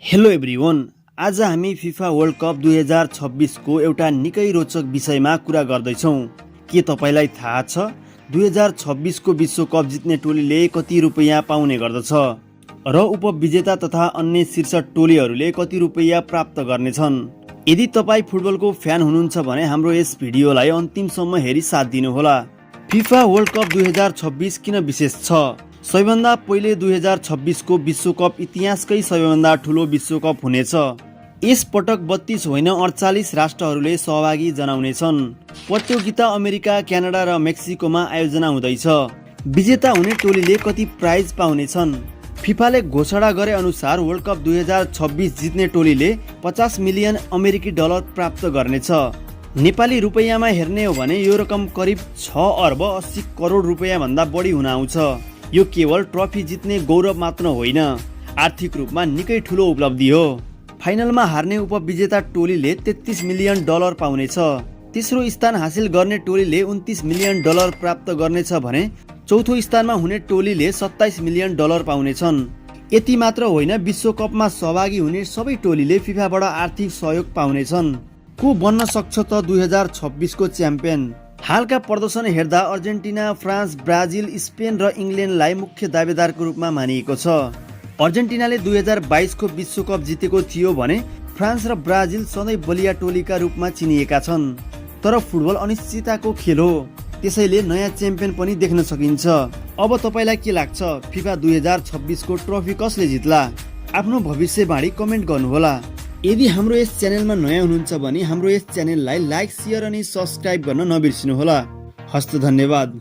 Hello everyone, आज हामी FIFA world cup 2026 को एउटा निकै रोचक विषयमा कुरा गर्दैछौँ। के तपाईलाई थाहा छ 2026 को विश्वकप जित्ने टोलीले कति रुपैयाँ पाउने गर्दछ र उपविजेता तथा अन्य शीर्ष टोलीहरूले कति रुपैयाँ प्राप्त गर्नेछन्? यदि तपाईँ फुटबलको फ्यान हुनुहुन्छ भने हाम्रो यस भिडियोलाई अन्तिमसम्म हेरी साथ दिनुहोला। फिफा वर्ल्ड कप 2026 किन विशेष छ? सबैभन्दा पहिले 2026 को विश्वकप इतिहासकै सबैभन्दा ठुलो विश्वकप हुनेछ। यस पटक 32 होइन 48 राष्ट्रहरूले सहभागी जनाउनेछन्। प्रतियोगिता अमेरिका, क्यानाडा र मेक्सिकोमा आयोजना हुँदैछ। विजेता हुने टोलीले कति प्राइज पाउनेछन्? फिफाले घोषणा गरे अनुसार वर्ल्ड कप 2026 जित्ने टोलीले 50 मिलियन अमेरिकी डलर प्राप्त गर्नेछ। नेपाली रुपैयाँमा हेर्ने हो भने यो रकम करिब 6 अर्ब 80 करोड रुपैयाँ भन्दा बढी हुन आउँछ। यो केवल ट्रफी जित्ने गौरव मात्र होइन, आर्थिक रूपमा निकै ठुलो उपलब्धि हो। फाइनलमा हार्ने उपविजेता टोलीले 33 मिलियन डलर पाउनेछ। तेस्रो स्थान हासिल गर्ने टोलीले 29 मिलियन डलर प्राप्त गर्नेछ भने चौथो स्थानमा हुने टोलीले 27 मिलियन डलर पाउनेछन्। यति मात्र होइन, विश्वकपमा सहभागी हुने सबै टोलीले फिफाबाट आर्थिक सहयोग पाउनेछन्। को बन्न सक्छ त 2026 को च्याम्पियन? हालका प्रदर्शन हेर्दा अर्जेन्टिना, फ्रान्स, ब्राजिल, स्पेन र इङ्ल्यान्डलाई मुख्य दावेदारको रूपमा मानिएको छ। अर्जेन्टिनाले 2022 को विश्वकप जितेको थियो भने फ्रान्स र ब्राजिल सधैँ बलिया टोलीका रूपमा चिनिएका छन्। तर फुटबल अनिश्चितताको खेल हो, त्यसैले नयाँ च्याम्पियन पनि देख्न सकिन्छ। अब तपाईलाई के लाग्छ, फिफा 2026 को ट्रफी कसले जित्ला? आफ्नो भविष्यवाणी कमेन्ट गर्नुहोला। यदि हाम्रो यस च्यानलमा नयाँ हुनुहुन्छ भने हाम्रो यस च्यानललाई लाइक, सेयर अनि सब्स्क्राइब गर्न नबिर्सिनुहोला। हस्त धन्यवाद।